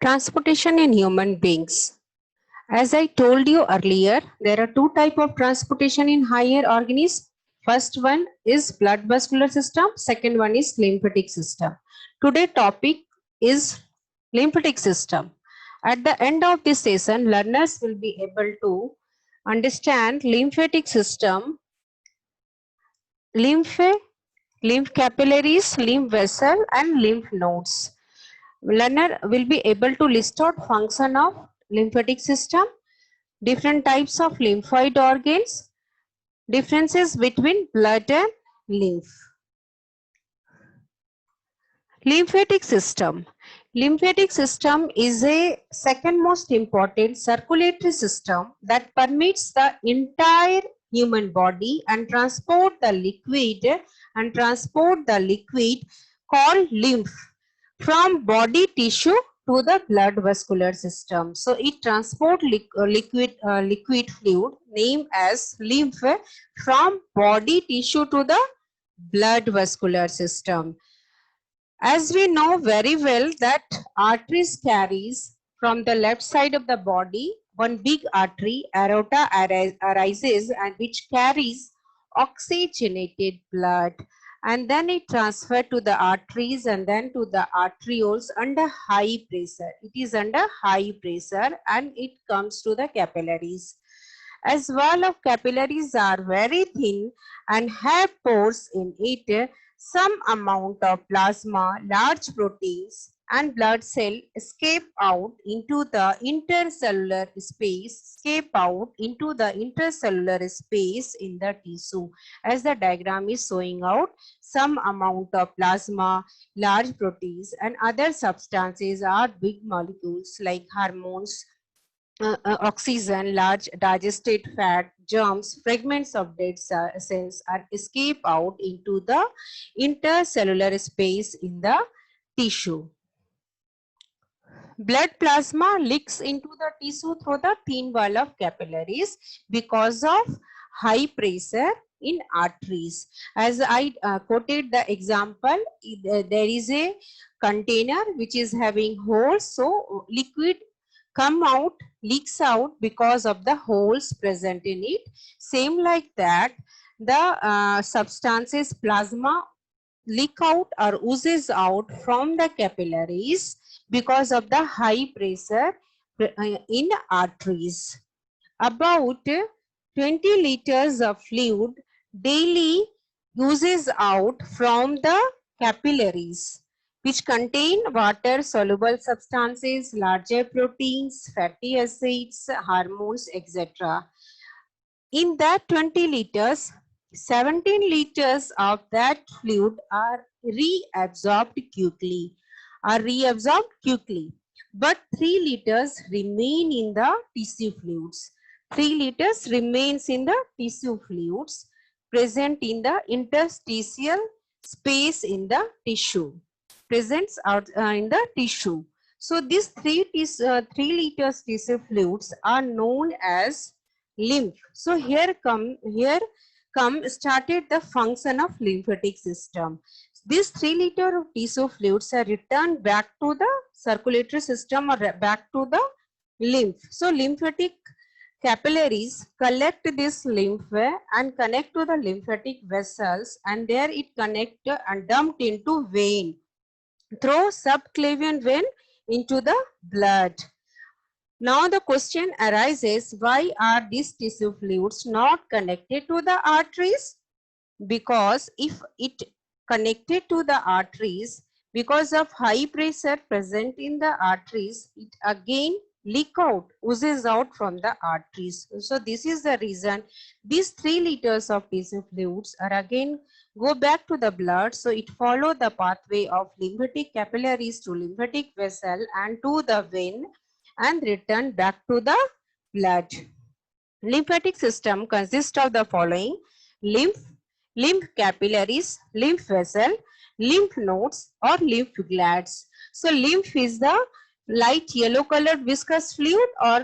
Transportation in human beings. As I told you earlier, there are two types of transportation in higher organisms. First one is blood vascular system. Second one is lymphatic system. Today topic is lymphatic system. At the end of this session, learners will be able to understand lymphatic system, lymph capillaries, lymph vessel, and lymph nodes. Learner will be able to list out function of lymphatic system, different types of lymphoid organs, differences between blood and lymph. Lymphatic system. Lymphatic system is a second most important circulatory system that permits the entire human body and transport the liquid called lymph from body tissue to the blood vascular system. So it transports liquid fluid named as lymph from body tissue to the blood vascular system. As we know very well that arteries carries from the left side of the body, one big artery, aorta, arises and which carries oxygenated blood, and then it transferred to the arteries and then to the arterioles under high pressure. It is under high pressure and it comes to the capillaries. As wall of capillaries are very thin and have pores in it, some amount of plasma, large proteins and blood cell escape out into the intercellular space in the tissue. As the diagram is showing out, some amount of plasma, large proteins and other substances are big molecules like hormones, oxygen, large digested fat, germs, fragments of dead cells are escape out into the intercellular space in the tissue. Blood plasma leaks into the tissue through the thin wall of capillaries because of high pressure in arteries. As I quoted the example, there is a container which is having holes, so liquid leaks out because of the holes present in it. Same like that, the substances plasma leak out or oozes out from the capillaries because of the high pressure in arteries. About 20 liters of fluid daily oozes out from the capillaries, which contain water-soluble substances, larger proteins, fatty acids, hormones, etc. In that 20 liters, 17 liters of that fluid are reabsorbed quickly, but 3 liters remain in the tissue fluids. 3 liters remains in the tissue fluids present in the interstitial space in the tissue, presents out in the tissue. So these 3 liters tissue fluids are known as lymph. So here started the function of lymphatic system. These 3 liters of tissue fluids are returned back to the circulatory system or back to the lymph. So lymphatic capillaries collect this lymph and connect to the lymphatic vessels, and there it connect and dumped into vein through subclavian vein into the blood. Now the question arises, why are these tissue fluids not connected to the arteries? Because if it connected to the arteries, because of high pressure present in the arteries, it again oozes out from the arteries. So this is the reason these 3 liters of tissue fluids are again go back to the blood. So it follow the pathway of lymphatic capillaries to lymphatic vessel and to the vein and return back to the blood. Lymphatic system consists of the following: lymph capillaries, lymph vessel, lymph nodes or lymph glands. So lymph is the light yellow colored viscous fluid or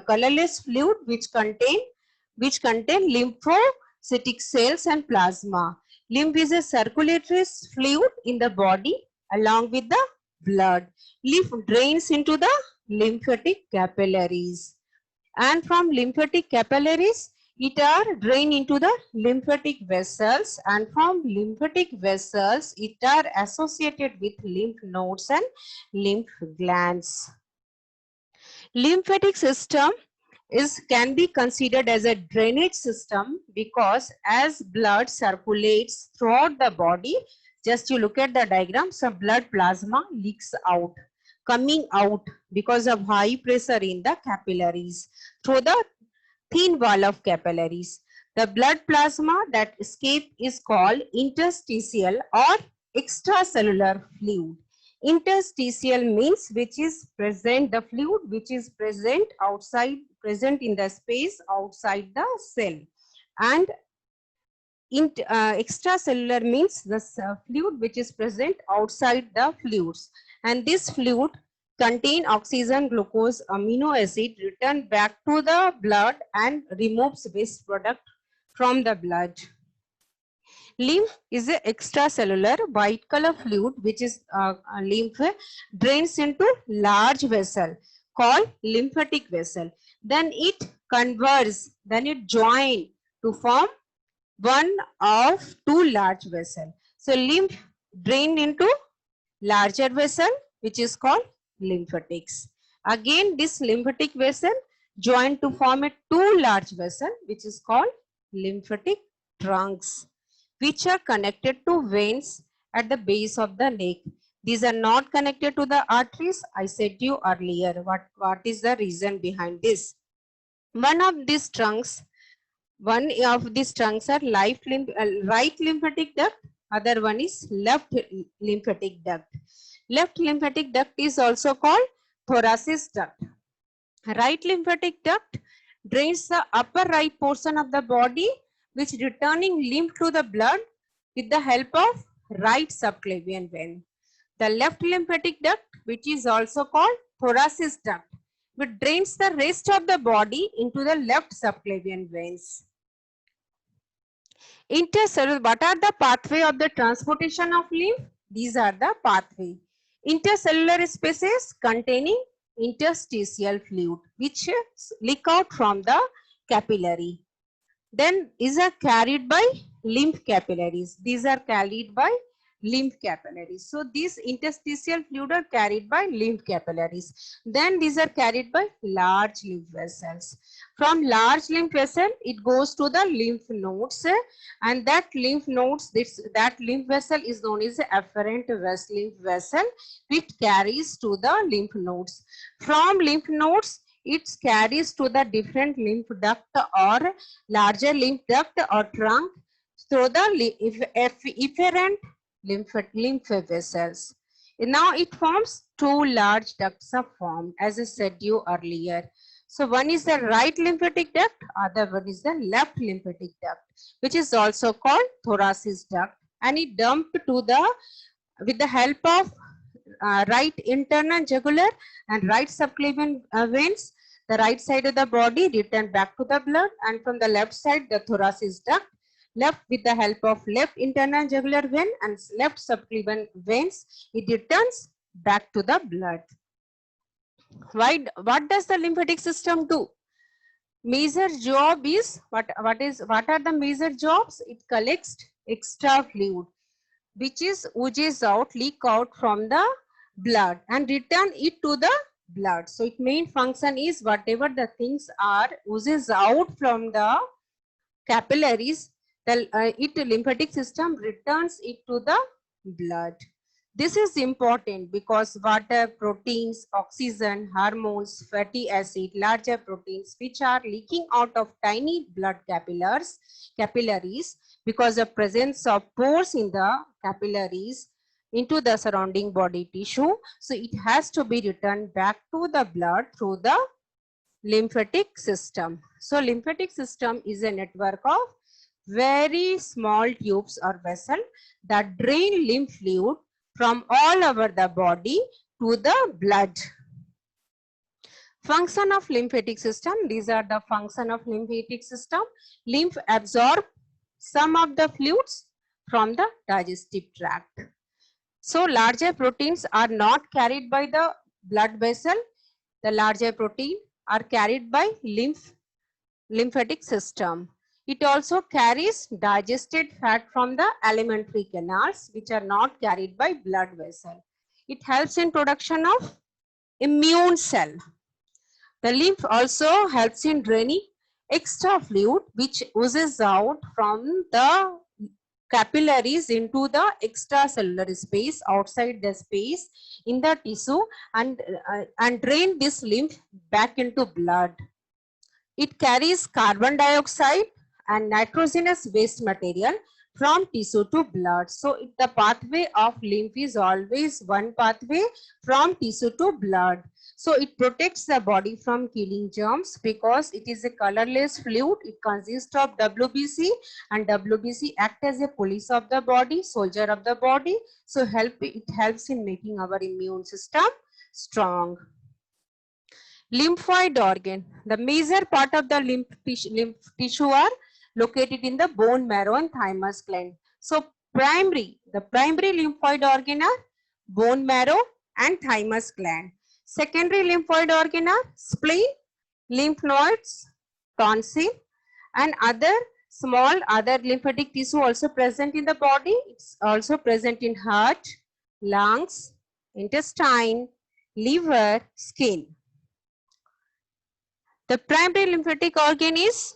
colorless fluid which contain lymphocytic cells and plasma. Lymph is a circulatory fluid in the body along with the blood. Lymph drains into the lymphatic capillaries. And from lymphatic capillaries, it are drained into the lymphatic vessels, and from lymphatic vessels, it are associated with lymph nodes and lymph glands. Lymphatic system can be considered as a drainage system because as blood circulates throughout the body, just you look at the diagram, some blood plasma leaks out, coming out because of high pressure in the capillaries through the thin wall of capillaries. The blood plasma that escape is called interstitial or extracellular fluid. Interstitial means which is present, the fluid which is present outside, present in the space outside the cell. And extracellular means the fluid which is present outside the fluids. And this fluid contain oxygen, glucose, amino acid, return back to the blood and removes waste product from the blood. Lymph is an extracellular white color fluid which is lymph drains into large vessel called lymphatic vessel. Then it converts, then it join to form one of two large vessel. So lymph drained into larger vessel which is called lymphatics. Again this lymphatic vessel joined to form a two large vessel which is called lymphatic trunks, which are connected to veins at the base of the neck. These are not connected to the arteries. I said you earlier what is the reason behind this. One of these trunks are right lymphatic duct, other one is left lymphatic duct. Left lymphatic duct is also called thoracic duct. Right lymphatic duct drains the upper right portion of the body, which returning lymph to the blood with the help of right subclavian vein. The left lymphatic duct, which is also called thoracic duct, which drains the rest of the body into the left subclavian veins. Intercellular, what are the pathway of the transportation of lymph? These are the pathway. Intercellular spaces containing interstitial fluid, which leak out from the capillary. Then these are carried by lymph capillaries. These are carried by lymph capillaries. So these interstitial fluid are carried by lymph capillaries. Then these are carried by large lymph vessels. From large lymph vessel, it goes to the lymph nodes, and that lymph nodes, that lymph vessel is known as the afferent lymph vessel, which carries to the lymph nodes. From lymph nodes, it carries to the different lymph duct or larger lymph duct or trunk through the efferent lymph vessels. Now it forms two large ducts are formed, as I said you earlier. So one is the right lymphatic duct, other one is the left lymphatic duct, which is also called thoracic duct, and it dumped to the, with the help of right internal jugular and right subclavian veins, the right side of the body return back to the blood, and from the left side the thoracic duct, left with the help of left internal jugular vein and left subclavian veins, it returns back to the blood. What does the lymphatic system do? Major job is, what are the major jobs? It collects extra fluid, which is oozes out, leak out from the blood and return it to the blood. So its main function is whatever the things are oozes out from the capillaries, the lymphatic system returns it to the blood. This is important because water, proteins, oxygen, hormones, fatty acid, larger proteins, which are leaking out of tiny blood capillaries because of presence of pores in the capillaries into the surrounding body tissue. So it has to be returned back to the blood through the lymphatic system. So lymphatic system is a network of very small tubes or vessel that drain lymph fluid from all over the body to the blood. Function of lymphatic system. These are the function of lymphatic system. Lymph absorb some of the fluids from the digestive tract. So larger proteins are not carried by the blood vessel. The larger protein are carried by lymphatic system. It also carries digested fat from the alimentary canals, which are not carried by blood vessel. It helps in production of immune cell. The lymph also helps in draining extra fluid which oozes out from the capillaries into the extracellular space outside the space in the tissue and drain this lymph back into blood. It carries carbon dioxide and nitrogenous waste material from tissue to blood. So the pathway of lymph is always one pathway from tissue to blood. So it protects the body from killing germs because it is a colorless fluid. It consists of WBC, and WBC act as a police of the body, soldier of the body. So it helps in making our immune system strong. Lymphoid organ. The major part of the lymph tissue are located in the bone marrow and thymus gland. So the primary lymphoid organ are bone marrow and thymus gland. Secondary lymphoid organ are spleen, lymph nodes, tonsil, and other lymphatic tissue also present in the body. It's also present in heart, lungs, intestine, liver, skin. The primary lymphatic organ is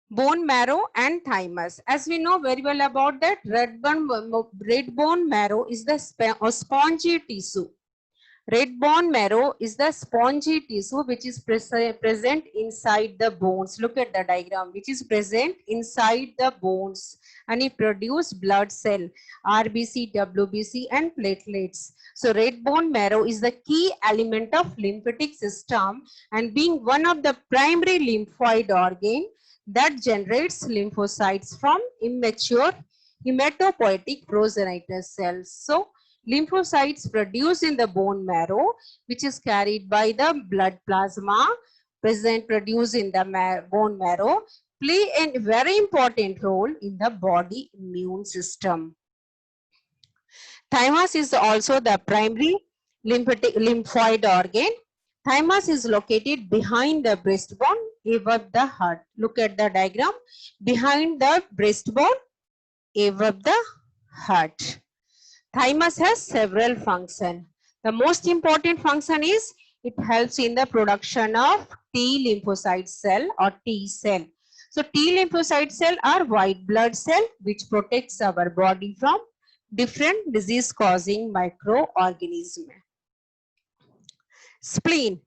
bone marrow and thymus. As we know very well about that, red bone marrow is the spongy tissue. Red bone marrow is the spongy tissue which is present inside the bones. Look at the diagram, which is present inside the bones, and it produces blood cell, RBC, WBC and platelets. So red bone marrow is the key element of lymphatic system, and being one of the primary lymphoid organ that generates lymphocytes from immature hematopoietic progenitor cells. So lymphocytes produced in the bone marrow, which is carried by the blood plasma produced in the bone marrow, play a very important role in the body immune system. Thymus is also the primary lymphoid organ. Thymus is located behind the breastbone above the heart. Look at the diagram. Behind the breastbone above the heart. Thymus has several functions. The most important function is it helps in the production of T lymphocyte cell or T cell. So T lymphocyte cell are white blood cell which protects our body from different disease causing microorganisms. Spleen.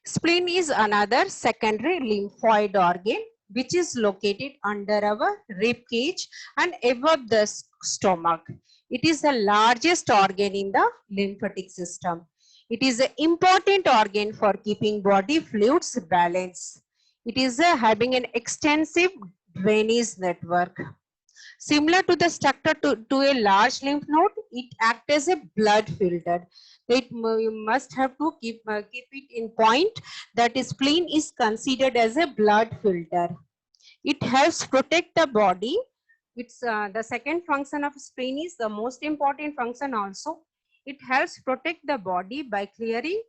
Spleen is another secondary lymphoid organ which is located under our rib cage and above the stomach. It is the largest organ in the lymphatic system. It is an important organ for keeping body fluids balanced. It is having an extensive drainage network. Similar to the structure to a large lymph node, it acts as a blood filter. You must have to keep it in point that spleen is considered as a blood filter. It helps protect the body. It's the second function of spleen is the most important function also. It helps protect the body by clearing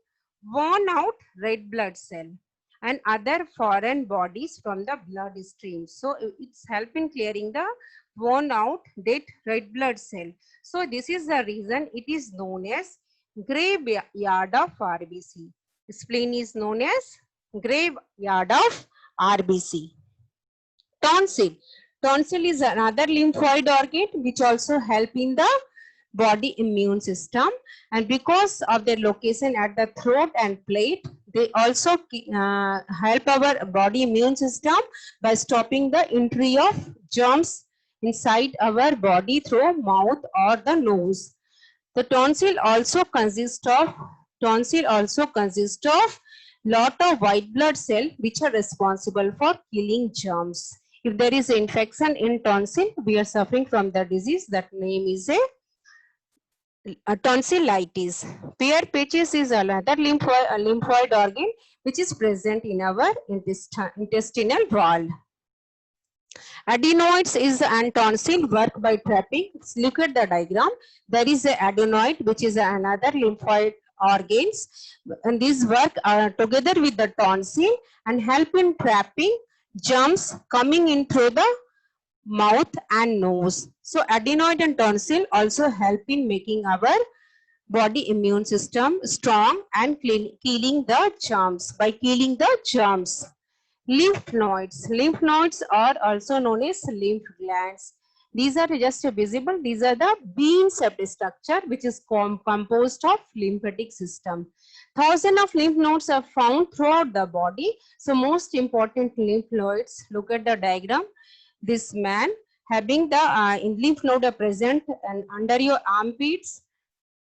worn out red blood cell and other foreign bodies from the blood stream. So it's help in clearing the worn out dead red blood cell. So this is the reason it is known as graveyard of RBC. Spleen is known as graveyard of RBC. Tonsil. Tonsil is another lymphoid organ which also help in the body immune system, and because of their location at the throat and plate, they also help our body immune system by stopping the entry of germs inside our body through mouth or the nose. The tonsil also consists of lot of white blood cells which are responsible for killing germs. If there is infection in tonsil, we are suffering from the disease. That name is a tonsillitis. Pear patches is another lymphoid organ which is present in our intestinal wall. Adenoids is and tonsil work by trapping. Look at the diagram. There is a adenoid, which is another lymphoid organs, and these work together with the tonsil and help in trapping germs coming in through the mouth and nose. So adenoid and tonsil also help in making our body immune system strong and killing the germs. By killing the germs. Lymph nodes. Lymph nodes are also known as lymph glands. These are just visible. These are the bean-shaped structure which is composed of lymphatic system. Thousands of lymph nodes are found throughout the body. So most important lymph nodes. Look at the diagram. This man having the lymph node are present and under your armpits,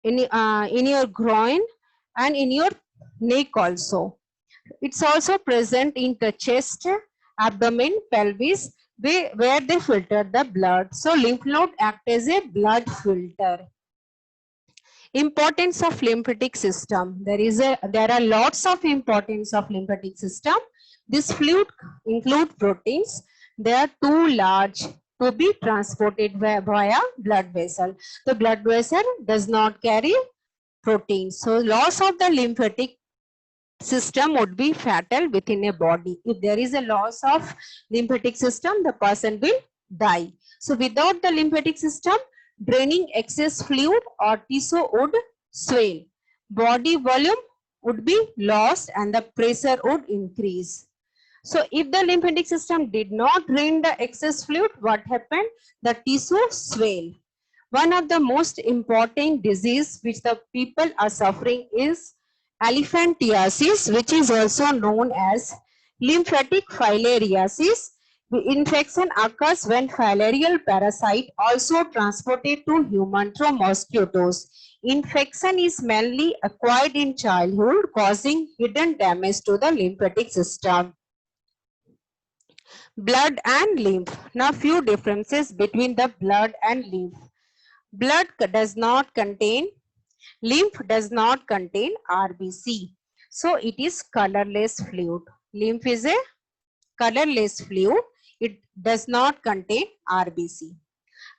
in your groin, and in your neck also. It's also present in the chest, abdomen, pelvis, where they filter the blood. So lymph node act as a blood filter. Importance of lymphatic system. There are lots of importance of lymphatic system. This fluid include proteins. They are too large to be transported via blood vessel. The blood vessel does not carry proteins. So loss of the lymphatic system would be fatal within a body. If there is a loss of lymphatic system, the person will die. So without the lymphatic system, draining excess fluid or tissue would swell. Body volume would be lost and the pressure would increase. So if the lymphatic system did not drain the excess fluid, what happened? The tissue swell. One of the most important disease which the people are suffering is elephantiasis, which is also known as lymphatic filariasis. The infection occurs when filarial parasite also transported to human through mosquitoes. Infection is mainly acquired in childhood, causing hidden damage to the lymphatic system. Blood and lymph. Now few differences between the blood and lymph. Blood does not contain, lymph does not contain RBC. So it is colorless fluid. Lymph is a colorless fluid. It does not contain RBC.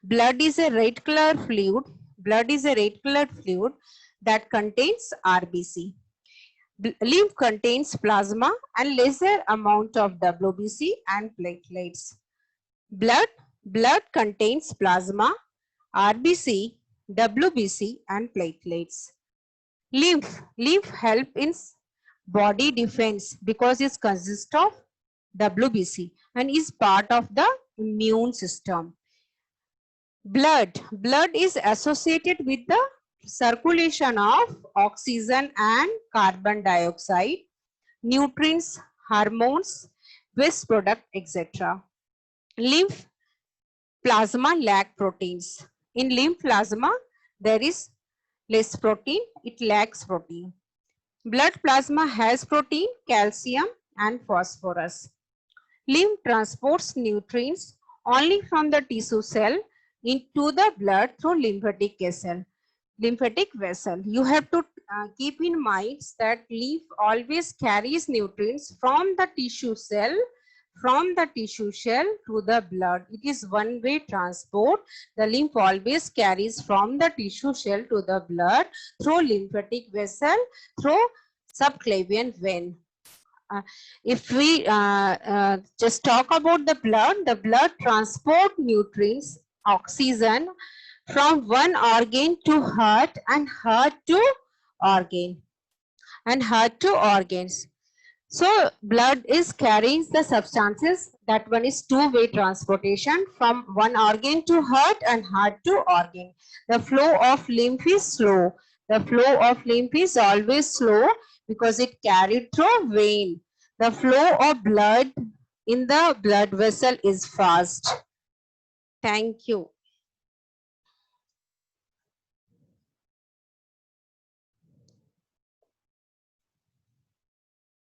Blood is a red color fluid. Blood is a red colored fluid that contains RBC. Lymph contains plasma and lesser amount of WBC and platelets. Blood contains plasma, RBC, WBC and platelets. Lymph help in body defense because it consists of WBC and is part of the immune system. Blood is associated with the circulation of oxygen and carbon dioxide, nutrients, hormones, waste product, etc. Lymph plasma lack proteins. In lymph plasma, there is less protein, it lacks protein. Blood plasma has protein, calcium and phosphorus. Lymph transports nutrients only from the tissue cell into the blood through lymphatic vessel. You have to keep in mind that lymph always carries nutrients from the tissue cell to the blood. It is one-way transport. The lymph always carries from the tissue shell to the blood through lymphatic vessel, through subclavian vein. If we just talk about the blood transport nutrients, oxygen from one organ to heart and heart to organ and heart to organs. So blood is carrying the substances. That one is two-way transportation from one organ to heart and heart to organ. The flow of lymph is slow. The flow of lymph is always slow because it carried through vein. The flow of blood in the blood vessel is fast. Thank you.